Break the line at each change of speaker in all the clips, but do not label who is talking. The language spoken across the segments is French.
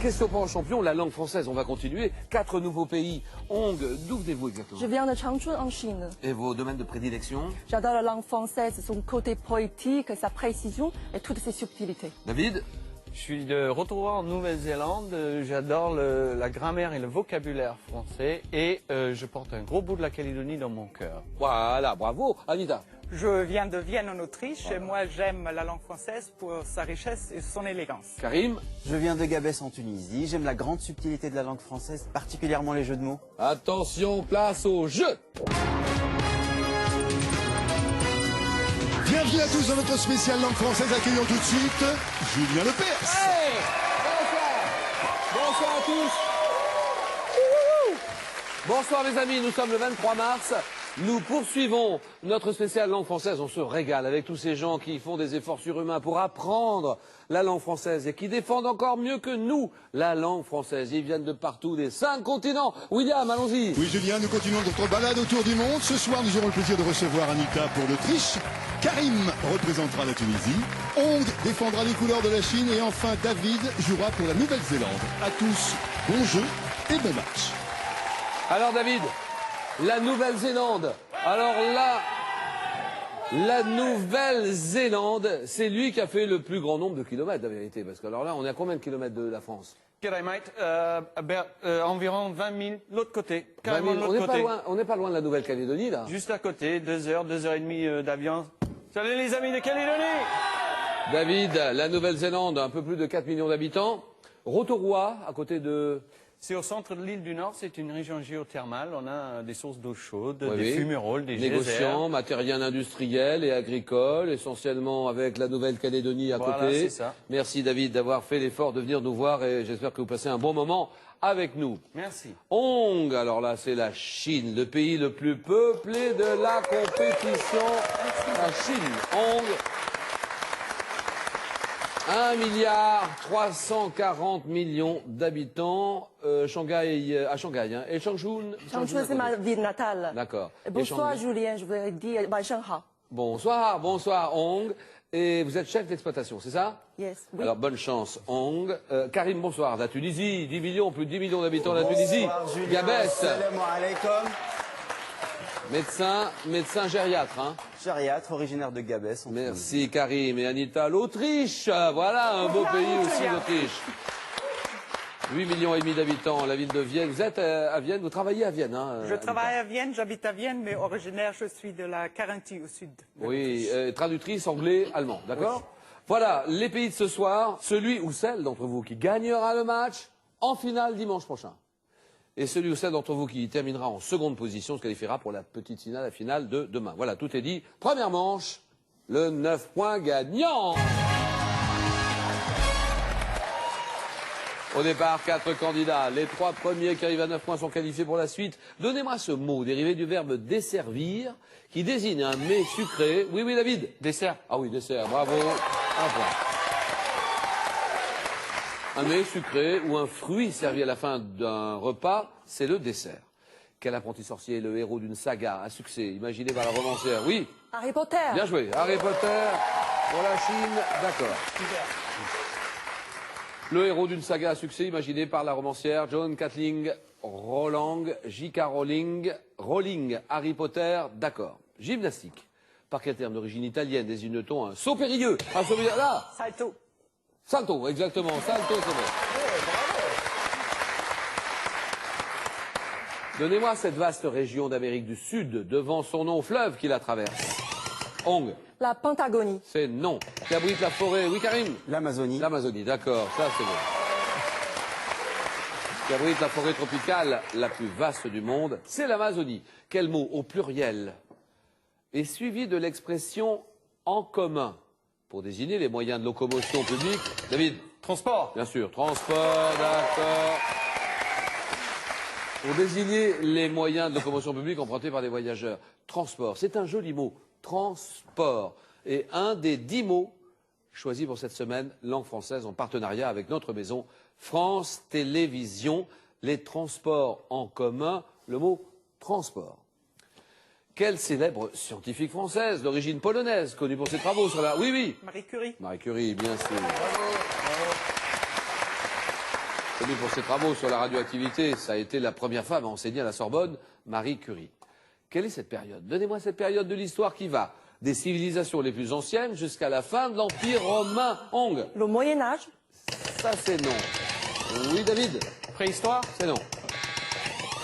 Question pour un champion, la langue française, on va continuer. 4 nouveaux pays. Ong, d'où venez-vous exactement?
Je viens de Changchun en Chine.
Et vos domaines de prédilection?
J'adore la langue française, son côté poétique, sa précision et toutes ses subtilités.
David?
Je suis de retour en Nouvelle-Zélande, j'adore la grammaire et le vocabulaire français et je porte un gros bout de la Calédonie dans mon cœur.
Voilà, bravo. Anita?
Je viens de Vienne en Autriche et moi j'aime la langue française pour sa richesse et son élégance.
Karim?
Je viens de Gabès en Tunisie, j'aime la grande subtilité de la langue française, particulièrement les jeux de mots.
Attention, place au jeu.
Bienvenue à tous dans notre spécial langue française. Accueillons tout de suite Julien Lepers.
Hey, bonsoir. Bonsoir à tous. Bonsoir mes amis, nous sommes le 23 mars. Nous poursuivons notre spéciale langue française. On se régale avec tous ces gens qui font des efforts surhumains pour apprendre la langue française et qui défendent encore mieux que nous la langue française. Ils viennent de partout, des 5 continents. William, allons-y.
Oui Julien, nous continuons notre balade autour du monde. Ce soir, nous aurons le plaisir de recevoir Anita pour l'Autriche. Karim représentera la Tunisie. Ong défendra les couleurs de la Chine. Et enfin, David jouera pour la Nouvelle-Zélande. À tous, bon jeu et bon match.
Alors David, la Nouvelle-Zélande. Alors là, la Nouvelle-Zélande, c'est lui qui a fait le plus grand nombre de kilomètres, la vérité. Parce que alors là, on est à combien de kilomètres de la France?
G'day mate, environ 20 000, l'autre côté,
20
carrément
000.
de l'autre côté.
On n'est pas loin de la Nouvelle-Calédonie, là.
Juste à côté, 2 heures, 2 heures et demie d'avion. Salut les amis de Calédonie!
David, la Nouvelle-Zélande, un peu plus de 4 millions d'habitants. Rotorua, à côté de...
C'est au centre de l'île du Nord, c'est une région géothermale. On a des sources d'eau chaude,
Oui,
des
oui.
fumerolles, des
Négociants,
geysers.
matériel industriel et agricole, essentiellement avec la Nouvelle-Calédonie à
Voilà,
côté.
c'est ça.
Merci David d'avoir fait l'effort de venir nous voir et j'espère que vous passez un bon moment avec nous.
Merci.
Ong, alors là c'est la Chine, le pays le plus peuplé de la compétition. La Chine, Ong. 1,340 milliard d'habitants, Shanghai, à Shanghai, hein. Et Changchun?
Changchun, c'est ma ville natale.
D'accord.
Et
Et
bonsoir
Shanghai?
Julien, je voudrais dire Bonsoir.
Bonsoir, bonsoir Ong. Et vous êtes chef d'exploitation, c'est ça?
Yes, oui.
Alors bonne chance Ong. Karim, bonsoir. La Tunisie, 10 millions, plus de 10 millions d'habitants de la Tunisie. Gabès.
Salam alaikum.
Médecin gériatre, hein.
Chariatre, originaire de Gabès en Tunisie.
Merci Karim. Et Anita, l'Autriche. Voilà un beau pays aussi, l'Autriche. 8 millions et demi d'habitants, la ville de Vienne. Vous êtes à Vienne, vous travaillez à Vienne, hein?
Je travaille à Vienne, j'habite à Vienne, mais originaire, je suis de la Carinthie au sud.
Oui, traductrice anglais, allemand, d'accord? Voilà, les pays de ce soir, celui ou celle d'entre vous qui gagnera le match en finale dimanche prochain. Et celui ou celle d'entre vous qui terminera en seconde position se qualifiera pour la petite finale, la finale de demain. Voilà, tout est dit. Première manche, le 9 points gagnant. Au départ, 4 candidats. Les 3 premiers qui arrivent à 9 points sont qualifiés pour la suite. Donnez-moi ce mot dérivé du verbe desservir qui désigne un mets sucré. Oui, oui, David.
Dessert.
Ah oui, dessert, bravo. Un point. Un mets sucré ou un fruit servi à la fin d'un repas, c'est le dessert. Quel apprenti sorcier est le héros d'une saga à succès, imaginé par la romancière? Oui,
Harry Potter.
bien joué. Harry Potter, pour la Chine, d'accord. Le héros d'une saga à succès, imaginé par la romancière John Kathleen Rowling, J.K. Rowling, Harry Potter, d'accord. Gymnastique. Par quel terme d'origine italienne désigne-t-on un saut périlleux? Un saut périlleux, là.
Salto.
Salto, exactement. Salto, c'est bon. Donnez-moi cette vaste région d'Amérique du Sud, devant son nom fleuve qui la traverse. Ong,
La Pentagonie.
c'est non. Qui abrite la forêt. Oui, Karim?
L'Amazonie.
L'Amazonie, d'accord, ça c'est bon. Qui abrite la forêt tropicale la plus vaste du monde, c'est l'Amazonie. Quel mot au pluriel est suivi de l'expression en commun pour désigner les moyens de locomotion publique? David?
Transport.
Bien sûr, transport, d'accord. Pour désigner les moyens de locomotion publique empruntés par des voyageurs. Transport, c'est un joli mot. Transport. Et un des 10 mots choisis pour cette semaine, langue française en partenariat avec notre maison France Télévisions. Les transports en commun, le mot transport. Quelle célèbre scientifique française d'origine polonaise, connue pour ses travaux sur la... Oui, oui.
Marie Curie.
Marie Curie, bien sûr. Connue pour ses travaux sur la radioactivité, ça a été la première femme à enseigner à la Sorbonne, Marie Curie. Quelle est cette période? Donnez-moi cette période de l'histoire qui va des civilisations les plus anciennes jusqu'à la fin de l'Empire romain. Hong.
Le Moyen-Âge.
Ça, c'est non. Oui, David?
Préhistoire?
C'est non.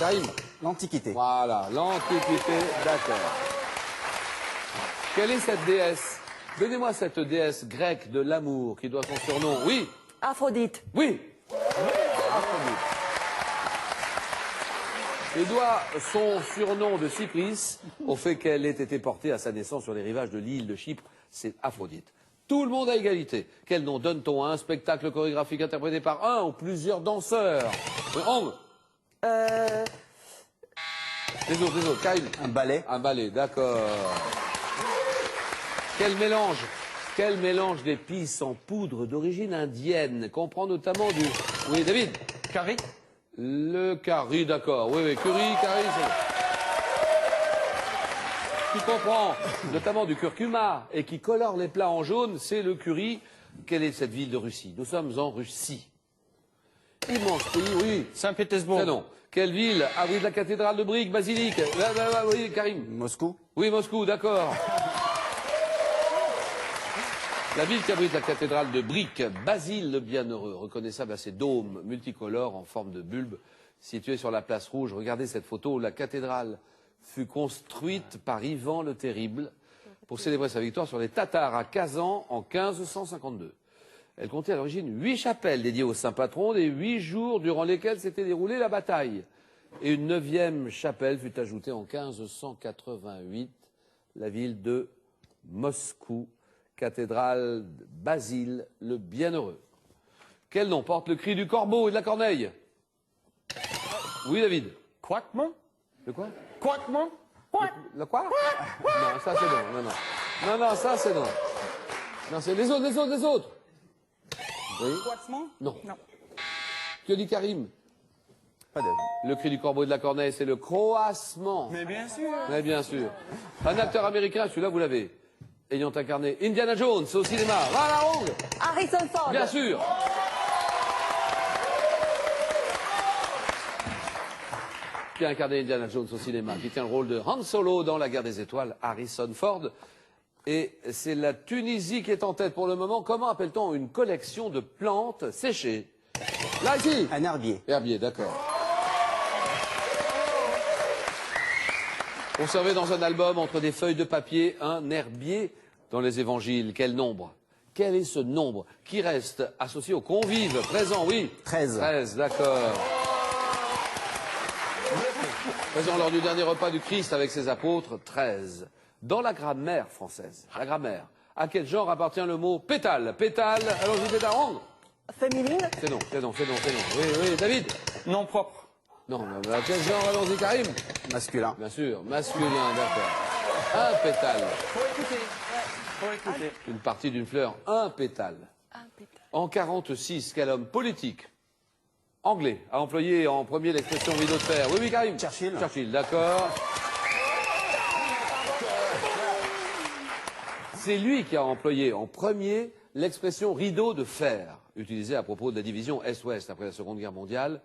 Karim?
L'Antiquité.
Voilà, l'Antiquité, d'accord. Quelle est cette déesse? Donnez-moi cette déesse grecque de l'amour qui doit son surnom. Oui?
Aphrodite.
Oui. Aphrodite. Et doit son surnom de Cypris au fait qu'elle ait été portée à sa naissance sur les rivages de l'île de Chypre. C'est Aphrodite. Tout le monde à égalité. Quel nom donne-t-on à un spectacle chorégraphique interprété par un ou plusieurs danseurs? Hong. Les autres, Karim.
Un ballet.
Un ballet, d'accord. Quel mélange d'épices en poudre d'origine indienne comprend notamment du... Oui, David?
Curry?
Le curry, d'accord. Oui, curry, curry, c'est... Qui comprend notamment du curcuma et qui colore les plats en jaune, c'est le curry. Quelle est cette ville de Russie? Nous sommes en Russie. Immense pays, oui.
Saint-Pétersbourg.
C'est non. Quelle ville abrite la cathédrale de briques, basilique? Oui, Karim.
Moscou.
Oui, Moscou, d'accord. La ville qui abrite la cathédrale de briques, Basile le Bienheureux, reconnaissable à ses dômes multicolores en forme de bulbe, situé sur la place Rouge. Regardez cette photo. La cathédrale fut construite par Ivan le Terrible pour célébrer sa victoire sur les Tatars à Kazan en 1552. Elle comptait à l'origine 8 chapelles dédiées au saint patron des 8 jours durant lesquels s'était déroulée la bataille. Et une 9e chapelle fut ajoutée en 1588, la ville de Moscou, cathédrale Basile le Bienheureux. Quel nom porte le cri du corbeau et de la corneille? Oui, David.
Quackement?
Le quoi?
Quackement?
Le quoi? Non, ça c'est non. Non, ça c'est non. Non, c'est les autres. Oui.
Croissement?
Non.
Non.
Que dit Karim?
Pas d'avis.
Le cri du corbeau et de la corneille, c'est le croassement.
Mais bien sûr.
Mais bien sûr. Un acteur américain, celui-là vous l'avez, ayant incarné Indiana Jones au cinéma. Voilà, Hong.
Harrison Ford.
Bien sûr. Qui a incarné Indiana Jones au cinéma, qui tient le rôle de Han Solo dans La Guerre des Étoiles, Harrison Ford. Et c'est la Tunisie qui est en tête pour le moment. Comment appelle-t-on une collection de plantes séchées? Là, ici.
Un herbier.
Herbier, d'accord. Conservé dans un album entre des feuilles de papier, un herbier dans les évangiles. Quel nombre? Quel est ce nombre qui reste associé aux convives présents? Oui.
13.
13, d'accord. Présent lors du dernier repas du Christ avec ses apôtres, 13. Dans la grammaire française, la grammaire, à quel genre appartient le mot pétale? Pétale, allons-y, pétale,
Féminine.
C'est non. Oui, David?
Nom propre.
Non, à quel genre, allons-y, Karim?
Masculin.
Bien sûr, masculin, d'accord. Un pétale.
Faut écouter.
Une partie d'une fleur, un pétale. En 1946, quel homme politique anglais a employé en premier l'expression rideau de fer? Oui, Karim.
Churchill.
Churchill, d'accord. C'est lui qui a employé en premier l'expression rideau de fer, utilisée à propos de la division Est-Ouest après la Seconde Guerre mondiale.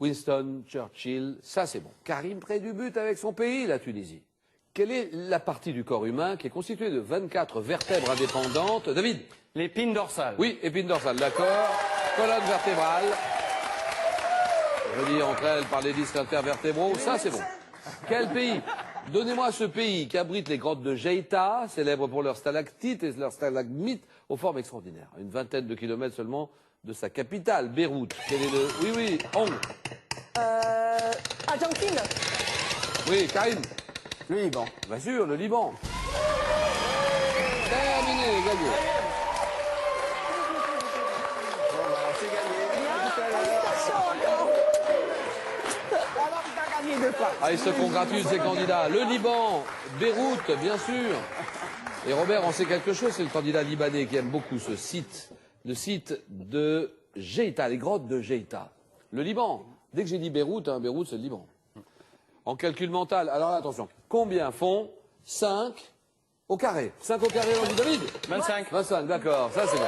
Winston Churchill, ça c'est bon. Karim près du but avec son pays, la Tunisie. Quelle est la partie du corps humain qui est constituée de 24 vertèbres indépendantes? David?
L'épine dorsale.
Oui, épine dorsale, d'accord. Colonne vertébrale. Reliée entre elles par les disques intervertébraux, ça c'est bon. Quel pays? Donnez-moi ce pays qui abrite les grottes de Geita, célèbres pour leurs stalactites et leurs stalagmites aux formes extraordinaires. Une vingtaine de kilomètres seulement de sa capitale, Beyrouth. Quel est le... Oui, Hong.
Argentine.
Oui, Karim.
Le Liban.
Bien sûr, le Liban. Terminé, gagné. Ah, ils se congratulent, ces candidats. Le Liban, Beyrouth, bien sûr. Et Robert, on sait quelque chose, c'est le candidat libanais qui aime beaucoup ce site. Le site de Geita, les grottes de Geita. Le Liban. Dès que j'ai dit Beyrouth, Beyrouth, c'est le Liban. En calcul mental, alors là, attention. Combien font 5 au carré? 5 au carré, on dit David?
25.
25, d'accord, ça c'est bon.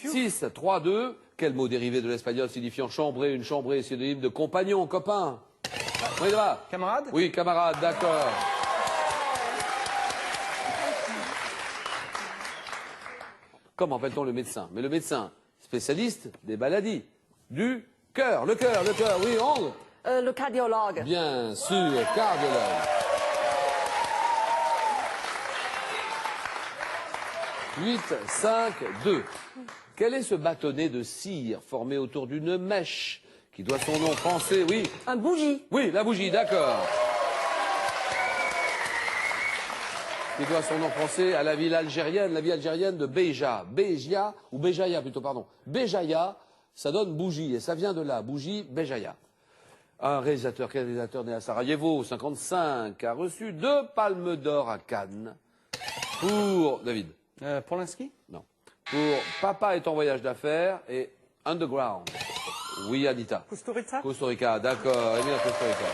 6, 3, 2. Quel mot dérivé de l'espagnol signifiant chambrer? Une chambrée, synonyme de compagnon, copain. Oui, là.
Camarade?
Oui, camarade, d'accord. Comment appelle-t-on le médecin? Mais le médecin, spécialiste des maladies du cœur. Le cœur, oui, Ongle.
Le cardiologue.
Bien sûr, cardiologue. 8, 5, 2. Quel est ce bâtonnet de cire formé autour d'une mèche qui doit son nom français? Oui.
Un bougie.
Oui, la bougie, d'accord. Qui doit son nom français à la ville algérienne de Béja. Béja, ou Béjaïa plutôt, pardon. Béjaïa, ça donne bougie, et ça vient de là, bougie, Béjaïa. Un réalisateur, quel réalisateur né à Sarajevo, 55, a reçu 2 palmes d'or à Cannes pour... David?
Polanski?
Non. Pour Papa est en voyage d'affaires et Underground. Oui, Anita.
Kusturica.
Costa Rica, d'accord. Emile Costa Rica.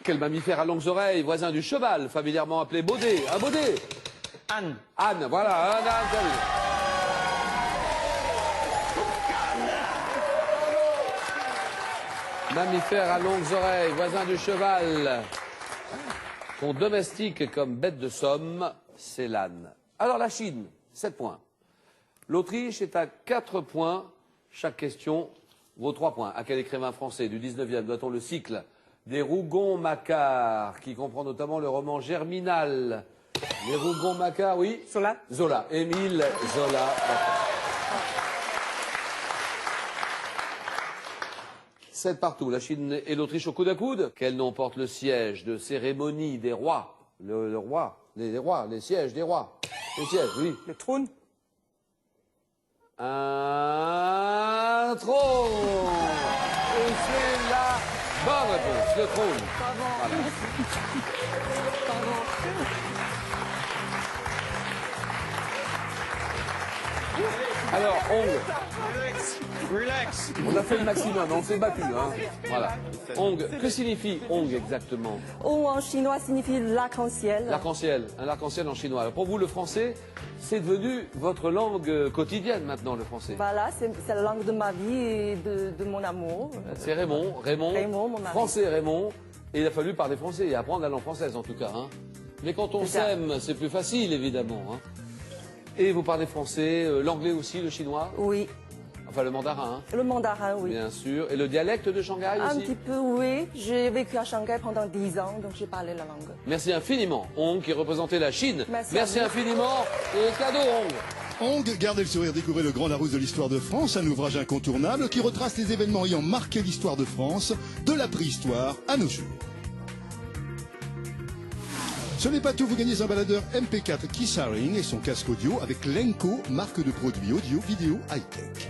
Quel mammifère à longues oreilles, voisin du cheval, familièrement appelé baudet? Un baudet.
Anne.
Anne, voilà, un âne, terminé. Mammifère à longues oreilles, voisin du cheval, qu'on domestique comme bête de somme, c'est l'âne. Alors la Chine, 7 points. L'Autriche est à 4 points. Chaque question vaut 3 points. À quel écrivain français du 19e doit-on le cycle des Rougon-Macquart, qui comprend notamment le roman Germinal? Les Rougon-Macquart, oui.
Zola.
Zola, Émile Zola. 7 partout, la Chine et l'Autriche au coude à coude. Quel nom porte le siège de cérémonie des rois? Le roi, les rois, les sièges des rois. Les sièges, oui.
Le trône.
Un trône. Et c'est la bonne réponse, le trône. Voilà. Alors,
Relax.
on a fait le maximum, on s'est battu. Hein. Voilà. Ong, que signifie Ong exactement?
Ong en chinois signifie l'arc-en-ciel.
L'arc-en-ciel, un arc-en-ciel en chinois. Alors, pour vous, le français, c'est devenu votre langue quotidienne maintenant, le français.
Voilà, c'est la langue de ma vie et de mon amour.
C'est Raymond,
Raymond, mon mari.
français Raymond, et il a fallu parler français et apprendre la langue française en tout cas. Hein. Mais quand on
C'est ça.
s'aime, c'est plus facile évidemment. Hein. Et vous parlez français, l'anglais aussi, le chinois,
Oui,
enfin le mandarin, hein,
le mandarin, oui.
bien sûr, et le dialecte de Shanghai
Un
aussi.
petit peu, oui. J'ai vécu à Shanghai pendant 10 ans, donc j'ai parlé la langue.
Merci infiniment, Ong, qui représentait la Chine.
Merci à vous.
Infiniment, et cadeau Ong.
Ong, gardez le sourire, découvrez le Grand Larousse de l'histoire de France, un ouvrage incontournable qui retrace les événements ayant marqué l'histoire de France, de la préhistoire à nos jours. Ce n'est pas tout, vous gagnez un baladeur MP4 Keysaring et son casque audio avec Lenco, marque de produits audio, vidéo, high-tech.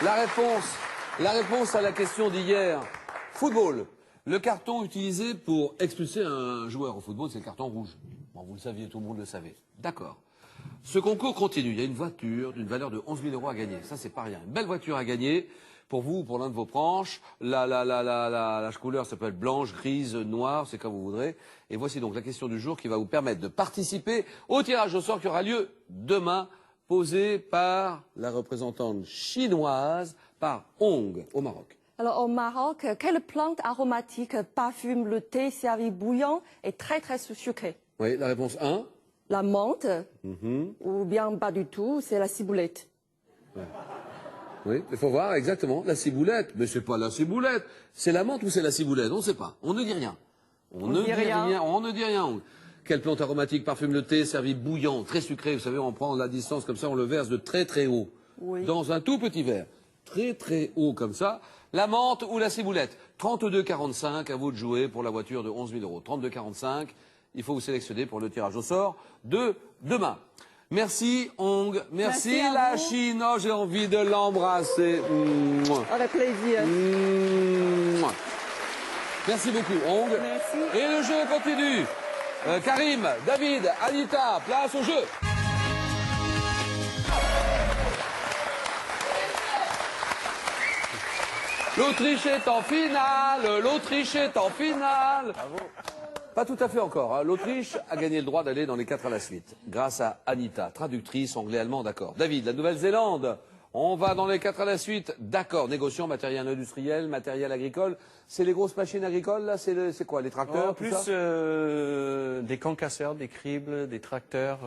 La réponse à la question d'hier. Football. Le carton utilisé pour expulser un joueur au football, c'est le carton rouge. Bon, vous le saviez, tout le monde le savait. D'accord. Ce concours continue. Il y a une voiture d'une valeur de 11 000 € à gagner. Ça, c'est pas rien. Une belle voiture à gagner. Pour vous ou pour l'un de vos branches, la couleur, ça peut être blanche, grise, noire, c'est comme vous voudrez. Et voici donc la question du jour qui va vous permettre de participer au tirage au sort qui aura lieu demain, posé par la représentante chinoise, par Ong, au Maroc.
Alors au Maroc, quelle plante aromatique parfume le thé servi bouillant et très très sucré?
Oui, la réponse 1.
La menthe, ou bien pas du tout, c'est la ciboulette.
Oui, il faut voir exactement la ciboulette. Mais c'est pas la ciboulette. C'est la menthe ou c'est la ciboulette? On ne sait pas. On ne dit rien. On ne dit rien. On ne dit rien. Quelle plante aromatique parfume le thé servi bouillant, très sucré? Vous savez, on prend la distance comme ça, on le verse de très très haut.
Oui.
Dans un tout petit verre. Très très haut comme ça. La menthe ou la ciboulette? 32,45, à vous de jouer pour la voiture de 11 000 €. 32,45. Il faut vous sélectionner pour le tirage au sort de demain. Merci Ong, merci
à
la
vous.
Chine, oh, j'ai envie de l'embrasser. Mouah.
Avec plaisir.
Mouah. Merci beaucoup Ong.
Merci.
Et le jeu continue. Karim, David, Anita, place au jeu. L'Autriche est en finale, l'Autriche est en finale. Pas tout à fait encore. Hein. L'Autriche a gagné le droit d'aller dans les 4 à la suite, grâce à Anita, traductrice anglais-allemand, d'accord. David, la Nouvelle-Zélande, on va dans les 4 à la suite, d'accord. Négociant, matériel industriel, matériel agricole. C'est les grosses machines agricoles, là, c'est quoi, les tracteurs, tout
Plus
ça
des concasseurs, des cribles, des tracteurs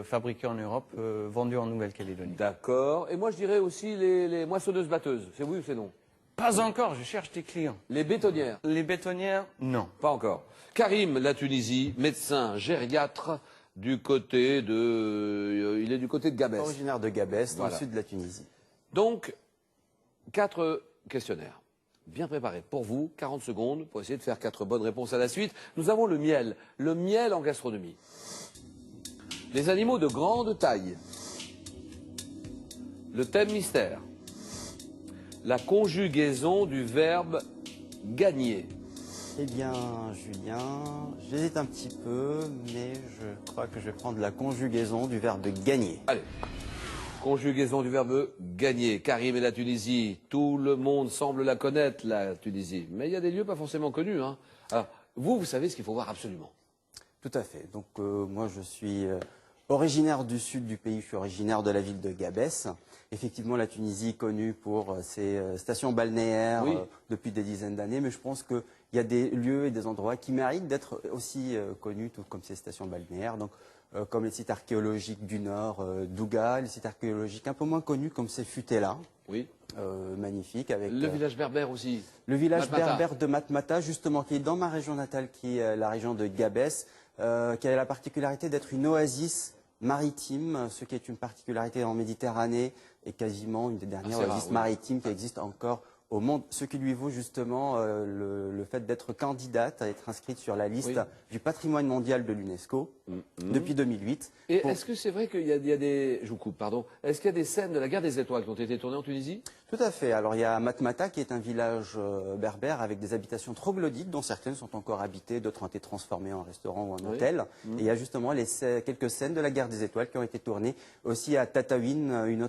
fabriqués en Europe, vendus en Nouvelle-Calédonie.
D'accord. Et moi, je dirais aussi les moissonneuses-batteuses. C'est oui ou c'est non?
Pas encore, je cherche des clients.
Les bétonnières?
Les bétonnières, non.
Pas encore. Karim, la Tunisie, médecin gériatre du côté de... il est du côté de Gabès.
Originaire de Gabès, dans
Voilà.
le sud de la Tunisie.
Donc, 4 questionnaires. Bien préparés pour vous, 40 secondes pour essayer de faire 4 bonnes réponses à la suite. Nous avons le miel en gastronomie. Les animaux de grande taille. Le thème mystère. La conjugaison du verbe gagner.
Eh bien, Julien, j'hésite un petit peu, mais je crois que je vais prendre la conjugaison du verbe gagner.
Allez. Conjugaison du verbe gagner. Karim et la Tunisie. Tout le monde semble la connaître, la Tunisie. Mais il y a des lieux pas forcément connus. Hein. Alors, vous savez ce qu'il faut voir absolument.
Tout à fait. Donc, moi, je suis originaire du sud du pays. Je suis originaire de la ville de Gabès. Effectivement, la Tunisie est connue pour ses stations balnéaires
Oui.
depuis des dizaines d'années. Mais je pense qu'il y a des lieux et des endroits qui méritent d'être aussi connus, tout comme ces stations balnéaires. Donc, comme les sites archéologiques du Nord, Douga, les sites archéologiques un peu moins connus comme c'est Futela,
Oui.
magnifique. Avec,
Le village berbère aussi.
le village
Matmata.
berbère de Matmata, justement, qui est dans ma région natale, qui est la région de Gabès, qui a la particularité d'être une oasis maritime, ce qui est une particularité en Méditerranée et quasiment une des dernières
Assez rare,
oasis
oui.
maritimes qui existent encore au monde, ce qui lui vaut justement le fait d'être candidate à être inscrite sur la liste
Oui.
du patrimoine mondial de l'UNESCO depuis 2008.
Et
Pour-
est-ce que c'est vrai qu'il y a des... Je vous coupe, pardon. Est-ce qu'il y a des scènes de la guerre des étoiles qui ont été tournées en Tunisie?
Tout à fait. Alors il y a Matmata qui est un village berbère avec des habitations troglodytes dont certaines sont encore habitées, d'autres ont été transformées en restaurant ou en
Oui.
hôtel. Et il y a justement quelques scènes de la guerre des étoiles qui ont été tournées aussi à Tataouine, un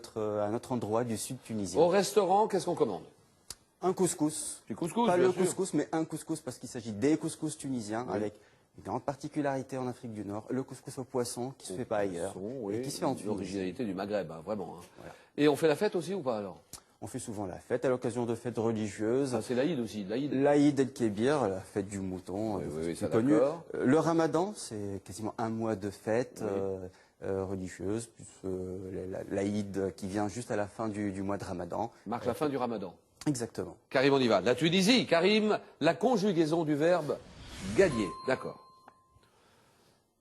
autre endroit du sud tunisien.
Au restaurant, qu'est-ce qu'on commande?
Un couscous.
Du couscous,
Pas
bien
le
sûr.
couscous, mais un couscous parce qu'il s'agit des couscous tunisiens avec une grande particularité en Afrique du Nord, le couscous au poisson qui se fait pas ailleurs et qui se fait en Tunisie.
L'originalité du Maghreb, hein, vraiment. Hein.
Voilà.
Et on fait la fête aussi ou pas alors?
On fait souvent la fête à l'occasion de fêtes religieuses.
Ah, c'est l'Aïd aussi, l'Aïd.
L'Aïd el-Kébir, la fête du mouton,
Oui, oui,
c'est
ça,
connu.
d'accord.
Le Ramadan, c'est quasiment un mois de fêtes religieuses, plus l'Aïd qui vient juste à la fin du mois de Ramadan.
Marque la fin du Ramadan.
Exactement.
Karim, on y va. La Tunisie, Karim, la conjugaison du verbe gagner. D'accord.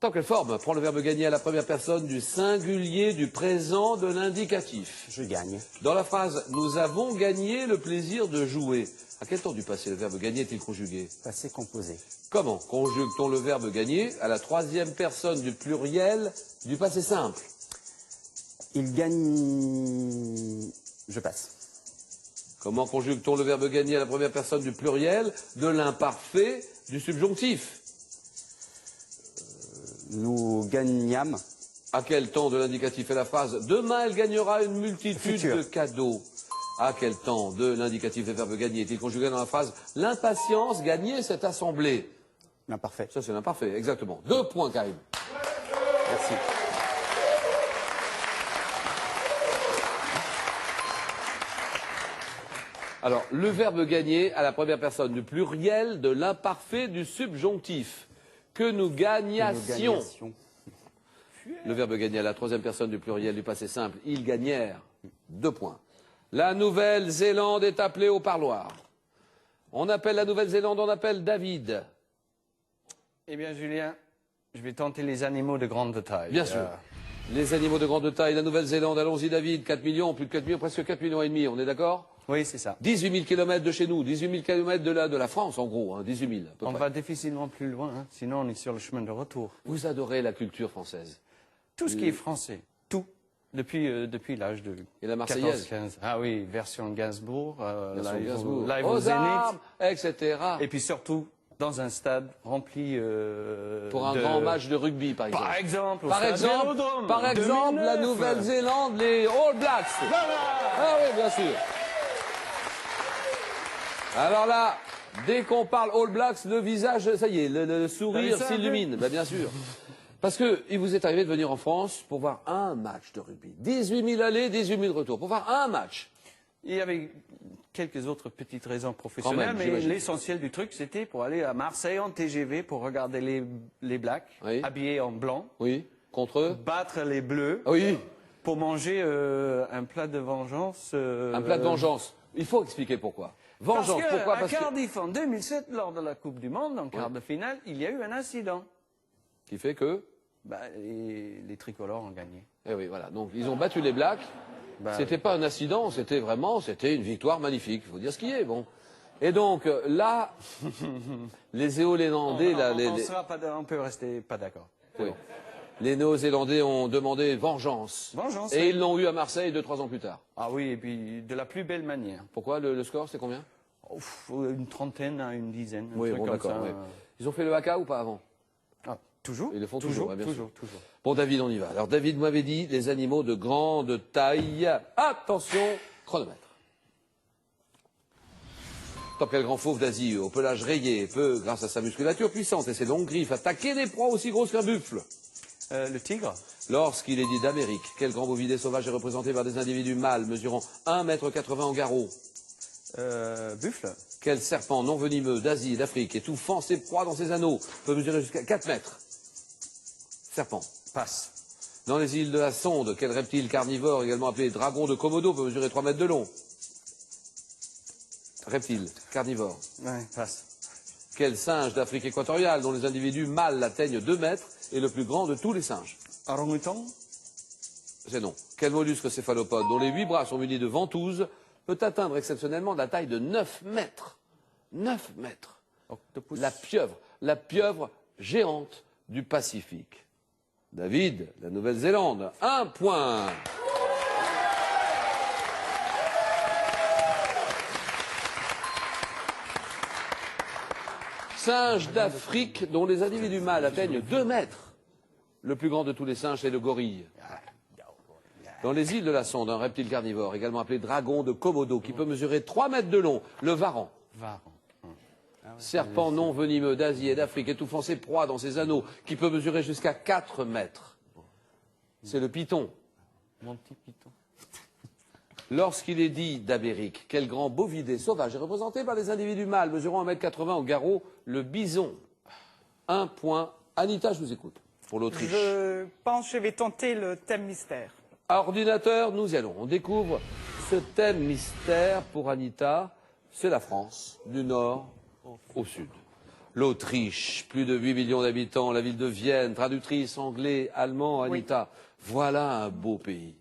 Tant quelle forme prend le verbe gagner à la première personne du singulier du présent de l'indicatif?
Je gagne.
Dans la phrase « Nous avons gagné le plaisir de jouer », à quel temps du passé le verbe gagner est-il conjugué?
Passé composé.
Comment conjugue-t-on le verbe gagner à la troisième personne du pluriel du passé simple?
Il gagne... Je passe.
Comment conjugue-t-on le verbe gagner à la première personne du pluriel de l'imparfait du subjonctif?
Nous gagnâmes.
À quel temps de l'indicatif est la phrase « Demain, elle gagnera une multitude
Futur.
de cadeaux ». À quel temps de l'indicatif du verbe gagner est-il conjugué dans la phrase « L'impatience gagnait cette assemblée ».
L'imparfait.
Ça, c'est l'imparfait, exactement. 2 points, Karim.
Merci.
Alors, le verbe gagner à la première personne du pluriel de l'imparfait du subjonctif. Que nous
Nous
gagnassions.
gagnations.
Le verbe gagner à la troisième personne du pluriel du passé simple. Ils gagnèrent. 2 points. La Nouvelle-Zélande est appelée au parloir. On appelle la Nouvelle-Zélande, on appelle David.
Eh bien, Julien, je vais tenter les animaux de grande taille.
Bien sûr. Les animaux de grande taille, la Nouvelle-Zélande, allons-y David, 4 millions, plus de 4 millions, presque 4 millions et demi, on est d'accord?
Oui, c'est ça.
18 000 kilomètres de chez nous, 18 000 kilomètres de la France en gros, hein, 18 000 à peu
On
près.
va difficilement plus loin, hein, sinon on est sur le chemin de retour.
Vous adorez la culture française.
Tout ce qui est français, tout, depuis l'âge de
Et la Marseillaise.
14-15. Ah oui, version Gainsbourg,
Version
live,
Gainsbourg.
live
Aux
au Zénith,
armes, etc.
et puis surtout dans un stade rempli
Pour un
de...
grand match de rugby, par exemple.
Par exemple, au
Par
stade
exemple,
Vélodrome,
par exemple, la
2009.
Nouvelle-Zélande, les All Blacks.
Voilà.
Ah oui, bien sûr. Alors là, Dès qu'on parle All Blacks, le visage, ça y est, le sourire
Vous savez ça,
s'illumine. Ben, bien sûr. Parce que il vous est arrivé de venir en France pour voir un match de rugby. 18 000 allées, 18 000 retours. Pour voir un match.
Il y avait quelques autres petites raisons professionnelles, mais
j'imagine.
l'essentiel du truc, c'était pour aller à Marseille en TGV pour regarder les Blacks,
Oui.
habillés en blanc,
Oui. Contre eux.
battre les Bleus,
Ah oui.
pour manger un plat de vengeance.
Un plat de vengeance. Il faut expliquer pourquoi. Vengeance.
Parce que
Pourquoi?
à
Parce que...
Cardiff en 2007, lors de la Coupe du Monde, en quart de finale, il y a eu un incident.
Qui fait que.
Les tricolores ont gagné.
Eh oui, voilà. Donc ils ont battu les Blacks.
Bah,
C'était pas un incident, c'était une victoire magnifique. Il faut dire ce qui est, bon. Et donc là, les Néo-Zélandais, là,
on peut rester pas d'accord.
oui. Les Néo-Zélandais ont demandé vengeance.
Vengeance,
Et
oui.
ils l'ont eu à Marseille 2-3 ans plus tard.
Ah oui, et puis de la plus belle manière.
Pourquoi le score, c'est combien?
Une trentaine à une dizaine. Un
Oui,
truc
bon,
comme
d'accord.
ça.
Oui. Ils ont fait le haka ou pas avant?
Ah, toujours.
Ils le font toujours, ouais, bien sûr.
toujours.
Bon, David, on y va. Alors, David m'avait dit les animaux de grande taille. Attention, chronomètre. Top, quel grand fauve d'Asie, au pelage rayé, peut, grâce à sa musculature puissante et ses longues griffes, attaquer des proies aussi grosses qu'un buffle.
Le tigre.
Lorsqu'il est dit d'Amérique, quel grand bovidé sauvage est représenté par des individus mâles mesurant 1,80 m en garrot?
Buffle.
Quel serpent non venimeux d'Asie et d'Afrique, étouffant ses proies dans ses anneaux, peut mesurer jusqu'à 4 mètres? Serpent.
Passe.
Dans les îles de la Sonde, quel reptile carnivore, également appelé dragon de Komodo, peut mesurer 3 mètres de long? Reptile, carnivore.
Ouais, passe.
Quel singe d'Afrique équatoriale, dont les individus mâles atteignent 2 mètres, est le plus grand de tous les singes?
Orang-outan.
C'est non. Quel mollusque céphalopode, dont les 8 bras sont munis de ventouses, peut atteindre exceptionnellement la taille de 9 mètres? 9 mètres.
Octopus.
La pieuvre géante du Pacifique. David, la Nouvelle-Zélande, 1 point. Singe d'Afrique dont les individus mâles atteignent 2 mètres. Le plus grand de tous les singes, c'est le gorille. Dans les îles de la Sonde, un reptile carnivore, également appelé dragon de Komodo, qui peut mesurer 3 mètres de long, le varan. Serpent non venimeux d'Asie et d'Afrique, étouffant ses proies dans ses anneaux, qui peut mesurer jusqu'à 4 mètres. C'est le python.
Mon petit python.
Lorsqu'il est dit d'Amérique, quel grand bovidé sauvage est représenté par des individus mâles mesurant 1,80 m au garrot, le bison? 1 point. Anita, je vous écoute, pour l'Autriche.
Je pense que je vais tenter le thème mystère.
Ordinateur, nous y allons. On découvre ce thème mystère pour Anita. C'est la France, du nord au sud. L'Autriche, plus de 8 millions d'habitants, la ville de Vienne, traductrice anglais, allemand, Anita. Voilà un beau pays.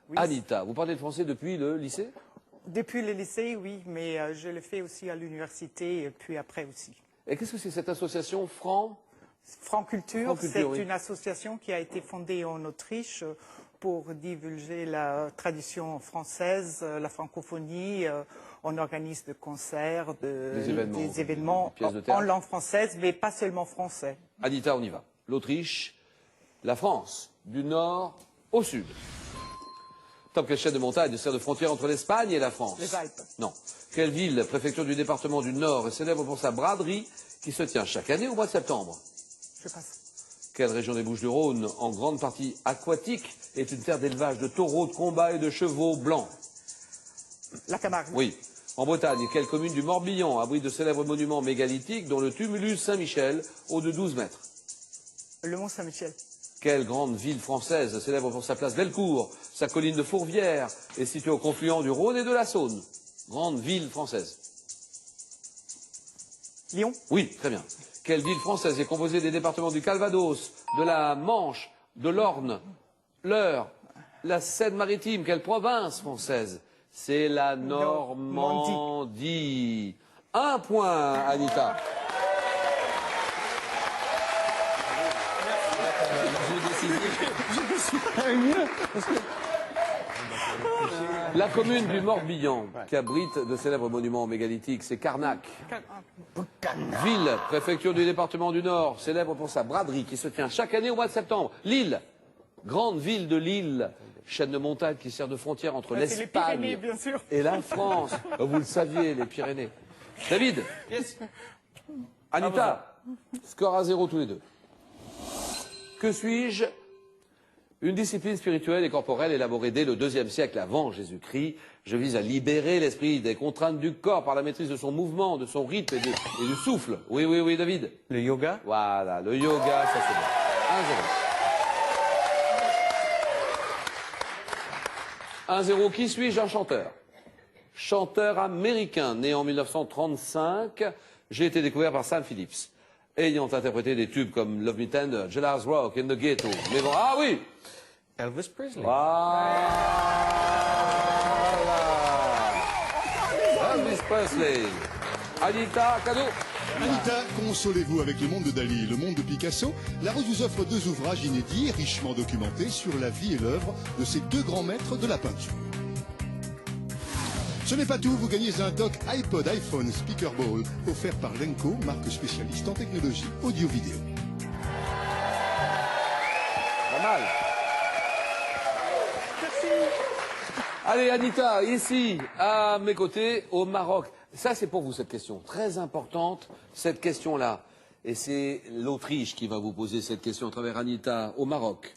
Oui.
Anita, vous parlez le français depuis le lycée?
Depuis le lycée, oui, mais je le fais aussi à l'université et puis après aussi.
Et qu'est-ce que c'est cette association Franc
Franculture, c'est
Franculture, oui.
une association qui a été fondée en Autriche pour divulguer la tradition française, la francophonie. On organise des concerts, des événements
pièces de théâtre.
en langue française, mais pas seulement français.
Anita, on y va. L'Autriche, la France, du nord au sud. Top, quelle chaîne de montagne sert de frontière entre l'Espagne et la France?
Les Alpes.
Non. Quelle ville, préfecture du département du Nord, est célèbre pour sa braderie qui se tient chaque année au mois de septembre?
Je passe.
Quelle région des Bouches-du-Rhône, en grande partie aquatique, est une terre d'élevage de taureaux, de combat et de chevaux blancs?
La Camargue.
Oui. En Bretagne, quelle commune du Morbihan abrite de célèbres monuments mégalithiques dont le tumulus Saint-Michel, haut de 12 mètres?
Le Mont Saint-Michel.
Quelle grande ville française, célèbre pour sa place Bellecour, sa colline de Fourvière, est située au confluent du Rhône et de la Saône? Grande ville française.
Lyon.
Oui, très bien. Quelle ville française est composée des départements du Calvados, de la Manche, de l'Orne, l'Eure, la Seine-Maritime? Quelle province française? C'est la Normandie. 1 point, Anita. La commune du Morbihan, qui abrite de célèbres monuments mégalithiques, c'est Carnac. Ville, préfecture du département du Nord, célèbre pour sa braderie qui se tient chaque année au mois de septembre. Lille, grande ville de Lille, chaîne de montagnes qui sert de frontière entre
C'est les Pyrénées,
l'Espagne
bien sûr.
et la France. Vous le saviez, les Pyrénées. David.
Yes.
Anita. Score à 0 tous les deux. Que suis-je? Une discipline spirituelle et corporelle élaborée dès le IIe siècle avant Jésus-Christ. Je vise à libérer l'esprit des contraintes du corps par la maîtrise de son mouvement, de son rythme et du souffle. Oui, oui, oui, David.
Le yoga.
Voilà, le yoga, ça c'est bon. 1-0. 1-0. Qui suis-je? Un chanteur. Chanteur américain, né en 1935. J'ai été découvert par Sam Phillips, ayant interprété des tubes comme Love Me Tender, Jailhouse Rock, In the Ghetto. Mais bon, ah oui!
Elvis Presley.
Voilà! Elvis Presley. Anita, cadeau.
Anita, consolez-vous avec le monde de Dali et le monde de Picasso. La Rose vous offre 2 ouvrages inédits et richement documentés sur la vie et l'œuvre de ces 2 grands maîtres de la peinture. Ce n'est pas tout, vous gagnez un dock iPod iPhone Speaker Ball offert par Lenco, marque spécialiste en technologie audio-vidéo.
Pas mal.
Merci.
Allez, Anita, ici, à mes côtés, au Maroc. Ça, c'est pour vous, cette question. Très importante, cette question-là. Et c'est l'Autriche qui va vous poser cette question à travers Anita, au Maroc.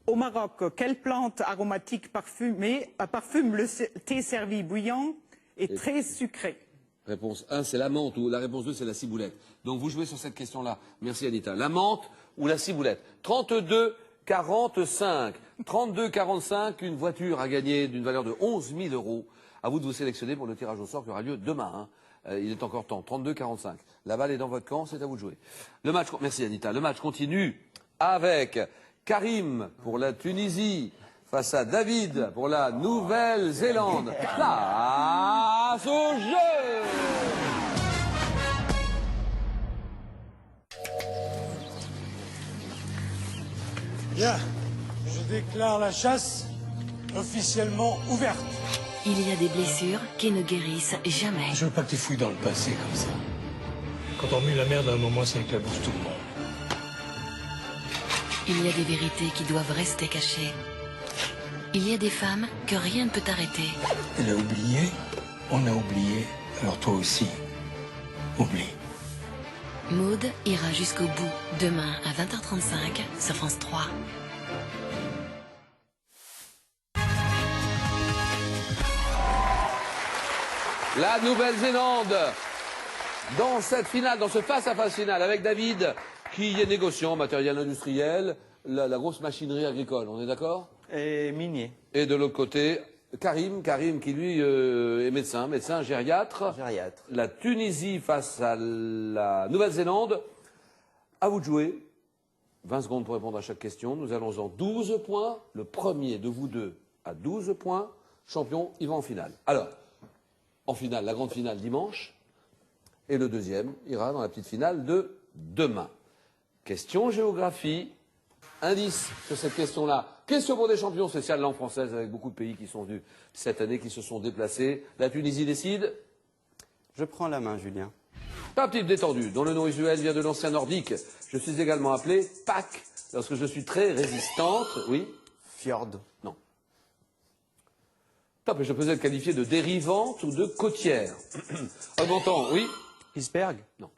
Au Maroc, quelle plante aromatique parfumée parfume le thé servi bouillant et très sucré?
Réponse 1, c'est la menthe, ou la réponse 2, c'est la ciboulette. Donc vous jouez sur cette question-là. Merci Anita. La menthe ou la ciboulette? 32-45. 32-45, une voiture à gagner d'une valeur de 11 000 €. À vous de vous sélectionner pour le tirage au sort qui aura lieu demain. Il est encore temps. 32-45. La balle est dans votre camp, c'est à vous de jouer. Le match, merci Anita. Le match continue avec Karim pour la Tunisie face à David pour la Nouvelle-Zélande. Place au jeu!
Bien, je déclare la chasse officiellement ouverte.
Il y a des blessures qui ne guérissent jamais.
Je veux pas que tu fouilles dans le passé comme ça. Quand on mue la merde à un moment, ça éclabousse tout le monde.
Il y a des vérités qui doivent rester cachées. Il y a des femmes que rien ne peut arrêter.
Elle a oublié, on a oublié, alors toi aussi, oublie.
Maud ira jusqu'au bout, demain à 20h35 sur France 3.
La Nouvelle-Zélande, dans cette finale, dans ce face-à-face final, avec David, qui est négociant en matériel industriel, la grosse machinerie agricole, on est d'accord?
Et minier.
Et de l'autre côté, Karim qui lui est médecin gériatre.
Gériatre.
La Tunisie face à la Nouvelle-Zélande. À vous de jouer. 20 secondes pour répondre à chaque question. Nous allons en 12 points. Le premier de vous deux à 12 points. Champion, il va en finale. Alors, en finale, la grande finale dimanche. Et le deuxième ira dans la petite finale de demain. Question géographie. Indice sur cette question-là. Question pour des champions spéciales langue française avec beaucoup de pays qui sont venus cette année, qui se sont déplacés. La Tunisie décide.
Je prends la main, Julien.
Pape type détendu, dont le nom usuel vient de l'ancien nordique. Je suis également appelée Pâques lorsque je suis très résistante. Oui.
Fjord.
Non. Top, et je peux être qualifiée de dérivante ou de côtière. Augmentant, oui.
Iceberg.
Non.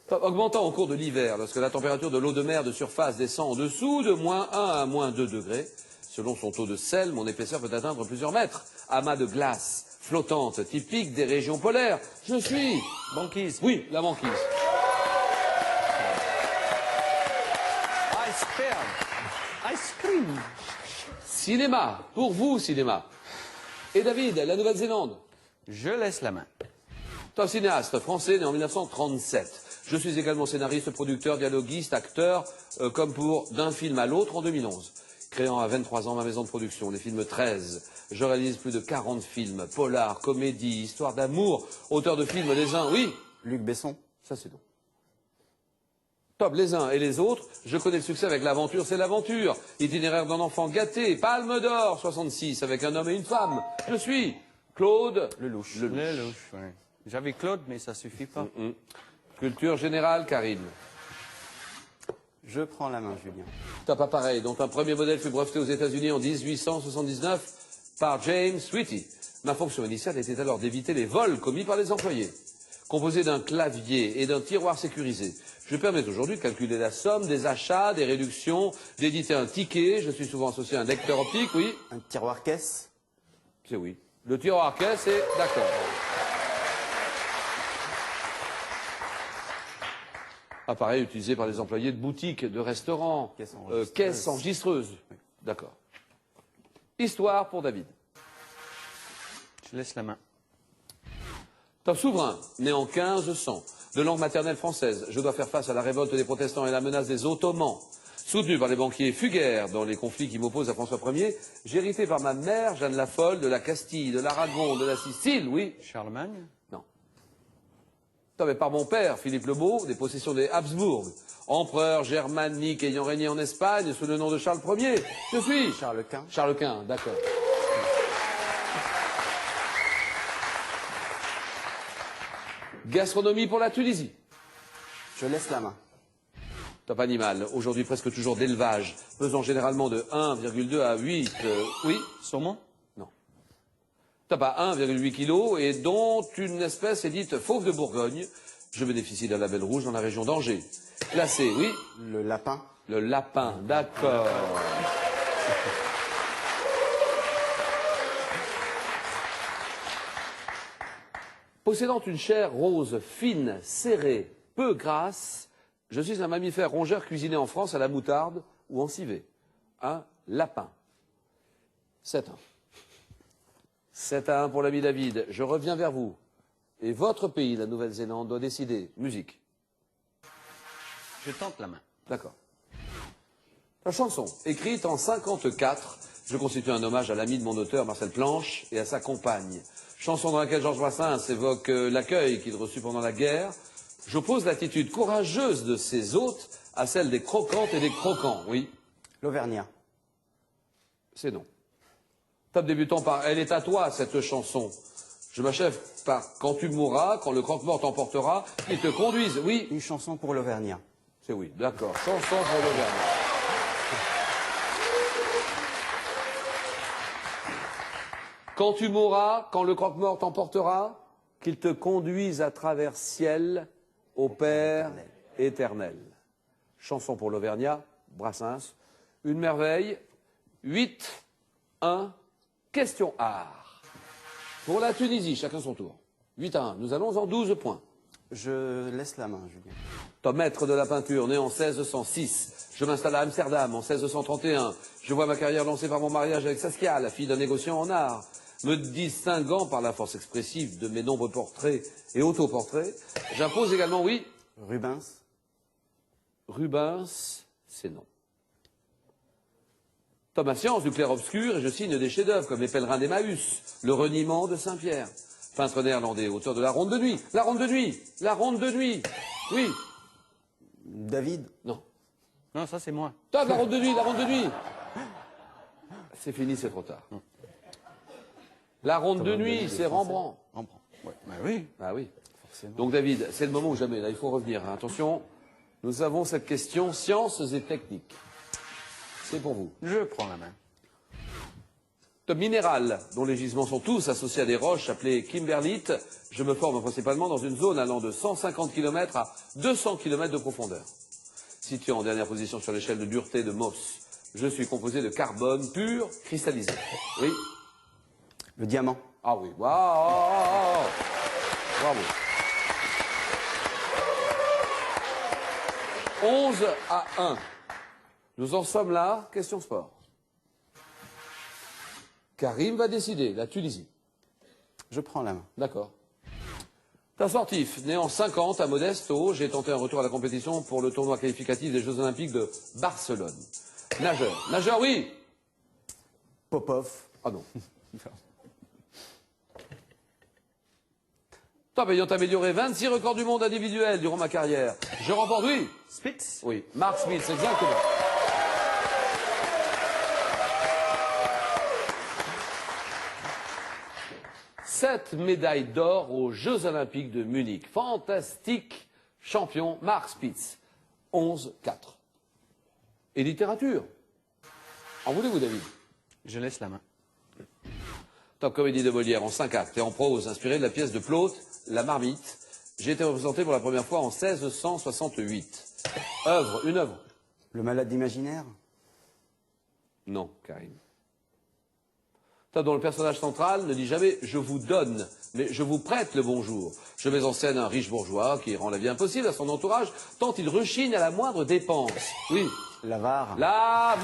Augmentant au cours de l'hiver, lorsque la température de l'eau de mer de surface descend en dessous de -1 à -2 degrés, selon son taux de sel, mon épaisseur peut atteindre plusieurs mètres. Amas de glace flottante, typique des régions polaires. Je suis...
Banquise.
Oui, la banquise.
Iceberg. Ice cream.
Cinéma, pour vous, cinéma. Et David, la Nouvelle-Zélande.
Je laisse la main.
Top cinéaste français né en 1937. Je suis également scénariste, producteur, dialoguiste, acteur, comme pour D'un film à l'autre en 2011. Créant à 23 ans ma maison de production, les films 13. Je réalise plus de 40 films, polar, comédie, histoire d'amour, auteur de films les uns, oui.
Luc Besson.
Ça c'est donc. Top, les uns et les autres, je connais le succès avec l'aventure, c'est l'aventure. Itinéraire d'un enfant gâté, Palme d'Or 66, avec un homme et une femme. Je suis Claude
Lelouch.
Lelouch, ouais. J'avais Claude, mais ça suffit pas.
Culture générale, Karim.
Je prends la main, Julien.
Top appareil, dont un premier modèle fut breveté aux États-Unis en 1879 par James Whitty. Ma fonction initiale était alors d'éviter les vols commis par les employés. Composé d'un clavier et d'un tiroir sécurisé, je permets aujourd'hui de calculer la somme des achats, des réductions, d'éditer un ticket. Je suis souvent associé à un lecteur optique, oui.
Un tiroir caisse.
C'est oui. Le tiroir caisse est d'accord. Appareil utilisé par les employés de boutiques, de restaurants, caisse enregistreuse.
Oui.
D'accord. Histoire pour David.
Je laisse la main.
Top souverain, né en 1500, de langue maternelle française, je dois faire face à la révolte des protestants et la menace des Ottomans. Soutenu par les banquiers Fuguère dans les conflits qui m'opposent à François Ier, j'ai hérité par ma mère, Jeanne la Folle, de la Castille, de l'Aragon, de la Sicile, oui.
Charlemagne.
Non. Mais par mon père, Philippe le Beau, des possessions des Habsbourg, empereur germanique ayant régné en Espagne sous le nom de Charles Ier. Je suis
Charles Quint.
Charles Quint, d'accord. Gastronomie pour la Tunisie.
Je laisse la main.
Top animal, aujourd'hui presque toujours d'élevage, pesant généralement de 1,2 à 8, oui.
Saumon.
Non. Top à 1,8 kg et dont une espèce est dite fauve de Bourgogne. Je bénéficie d'un label rouge dans la région d'Angers. Classé, oui.
Le lapin.
Le lapin, d'accord. Possédant une chair rose, fine, serrée, peu grasse, je suis un mammifère rongeur cuisiné en France à la moutarde ou en civet. Un lapin. 7-1. 7-1 pour l'ami David. Je reviens vers vous. Et votre pays, la Nouvelle-Zélande, doit décider. Musique.
Je tente la main.
D'accord. La chanson, écrite en 54, je constitue un hommage à l'ami de mon auteur, Marcel Planche, et à sa compagne. Chanson dans laquelle Georges Brassens évoque l'accueil qu'il reçut pendant la guerre. J'oppose l'attitude courageuse de ses hôtes à celle des croquantes et des croquants, oui.
L'Auvergnat.
C'est non. Top débutant par « Elle est à toi » cette chanson. Je m'achève par « Quand tu mourras, quand le croque-mort t'emportera, qu'il te conduise », oui.
Une chanson pour l'Auvergnat.
C'est oui, d'accord. Chanson pour l'Auvergnat. Quand tu mourras, quand le croque-mort t'emportera, qu'il te conduise à travers ciel au Père éternel. Chanson pour l'Auvergnat, Brassens. Une merveille. 8-1. Question art. Pour la Tunisie, chacun son tour. 8-1. Nous allons en 12 points.
Je laisse la main, Julien.
Tom, maître de la peinture, né en 1606. Je m'installe à Amsterdam en 1631. Je vois ma carrière lancée par mon mariage avec Saskia, la fille d'un négociant en art. Me distinguant par la force expressive de mes nombreux portraits et autoportraits, j'impose également, oui.
Rubens.
Rubens, c'est non. Thomas Science du clair-obscur et je signe des chefs-d'œuvre comme les pèlerins d'Emmaüs, le reniement de Saint-Pierre. Peintre néerlandais, auteur de La Ronde de Nuit. La Ronde de Nuit. La Ronde de Nuit. Oui.
David.
Non.
Non, ça c'est moi.
Top, La Ronde de Nuit, La Ronde de Nuit. C'est fini, c'est trop tard. La Ronde de Nuit, c'est Rembrandt.
Rembrandt. Ouais. Bah oui.
Ah oui.
Forcément.
Donc David, c'est le moment ou jamais, là il faut revenir. Hein. Attention, nous avons cette question sciences et techniques. C'est pour vous.
Je prends la main.
De minéral, dont les gisements sont tous associés à des roches appelées kimberlites, je me forme principalement dans une zone allant de 150 km à 200 km de profondeur. Situé en dernière position sur l'échelle de dureté de Mohs, je suis composé de carbone pur cristallisé. Oui.
Le diamant.
Ah oui. Waouh. Bravo. 11-1. Nous en sommes là. Question sport. Karim va décider. La Tunisie.
Je prends la main.
D'accord. Un sportif, né en 50 à Modesto, j'ai tenté un retour à la compétition pour le tournoi qualificatif des Jeux Olympiques de Barcelone. Nageur. Nageur, oui.
Popov.
Ah non. Top, ayant amélioré 26 records du monde individuels durant ma carrière. Je remporte, oui.
Spitz.
Oui, Mark Spitz, exactement. Sept médailles d'or aux Jeux Olympiques de Munich. Fantastique champion Mark Spitz. 11-4. Et littérature. En voulez-vous, David?
Je laisse la main.
Top comédie de Molière en 5 actes et en prose, inspirée de la pièce de Plaute, La Marmite. J'ai été représenté pour la première fois en 1668. Une œuvre.
Le malade imaginaire?
Non, Karim. Top dont le personnage central ne dit jamais « je vous donne », mais « je vous prête le bonjour ». Je mets en scène un riche bourgeois qui rend la vie impossible à son entourage, tant il rechigne à la moindre dépense. Oui.
L'avare.
L'avare.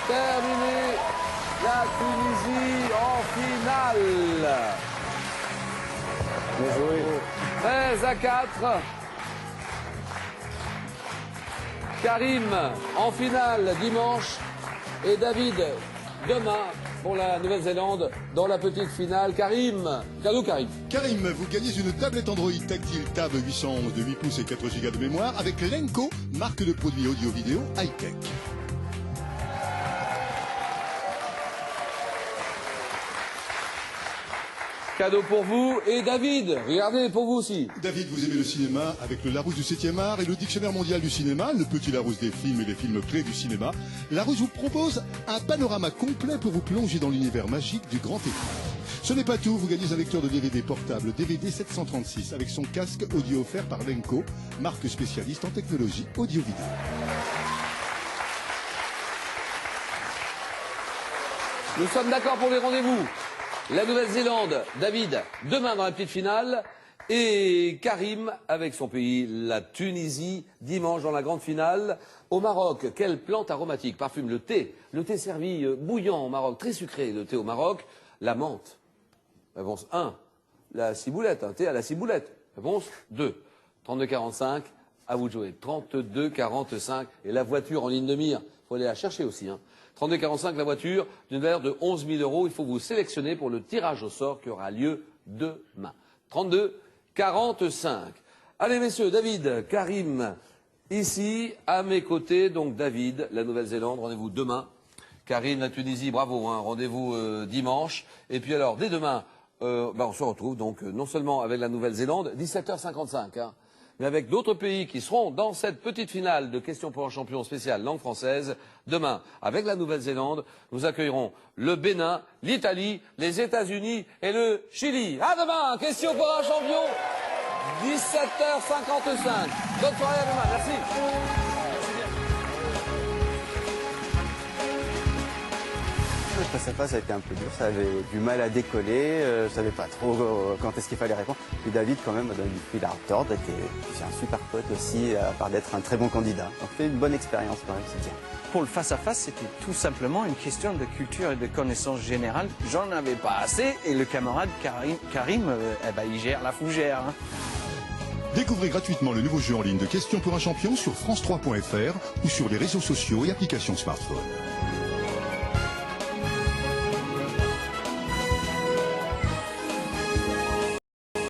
Terminé. La Tunisie en finale.
Bien joué.
13-4. Karim en finale dimanche et David demain pour la Nouvelle-Zélande dans la petite finale. Karim, cadeau Karim.
Karim, vous gagnez une tablette Android tactile Tab 811 de 8 pouces et 4 Go de mémoire avec Lenco, marque de produits audio-vidéo high-tech.
Cadeau pour vous et David, regardez pour vous aussi.
David, vous aimez le cinéma avec le Larousse du 7e art et le Dictionnaire mondial du cinéma, le petit Larousse des films et des films clés du cinéma. Larousse vous propose un panorama complet pour vous plonger dans l'univers magique du grand écran. Ce n'est pas tout, vous gagnez un lecteur de DVD portable DVD 736 avec son casque audio offert par Lenco, marque spécialiste en technologie audio-vidéo.
Nous sommes d'accord pour les rendez-vous. La Nouvelle-Zélande, David, demain dans la petite finale. Et Karim, avec son pays, la Tunisie, dimanche dans la grande finale. Au Maroc, quelle plante aromatique parfume le thé? Le thé servi bouillant au Maroc, très sucré, le thé au Maroc. La menthe. Réponse 1. La ciboulette, un thé à la ciboulette. Réponse 2. 32-45, à vous de jouer. 32-45. Et la voiture en ligne de mire, il faut aller la chercher aussi, hein. 32-45, la voiture d'une valeur de 11 000 €. Il faut vous sélectionner pour le tirage au sort qui aura lieu demain. 32-45. Allez messieurs, David, Karim, ici, à mes côtés. Donc David, la Nouvelle-Zélande, rendez-vous demain. Karim, la Tunisie, bravo, hein, rendez-vous dimanche. Et puis alors, dès demain, on se retrouve donc non seulement avec la Nouvelle-Zélande, 17h55, hein, mais avec d'autres pays qui seront dans cette petite finale de questions pour un champion spécial langue française. Demain, avec la Nouvelle-Zélande, nous accueillerons le Bénin, l'Italie, les États-Unis et le Chili. À demain, question pour un champion, 17h55. Bonne soirée à demain, merci.
Face à face, ça a été un peu dur, ça avait du mal à décoller, je savais pas trop quand est-ce qu'il fallait répondre. Puis David, quand même, m'a donné du fil à retordre, c'est un super pote aussi, à part d'être un très bon candidat. Donc c'est une bonne expérience quand même, c'est bien.
Pour le face-à-face, c'était tout simplement une question de culture et de connaissance générale. J'en avais pas assez et le camarade Karim, il gère la fougère. Hein.
Découvrez gratuitement le nouveau jeu en ligne de questions pour un champion sur France3.fr ou sur les réseaux sociaux et applications smartphone.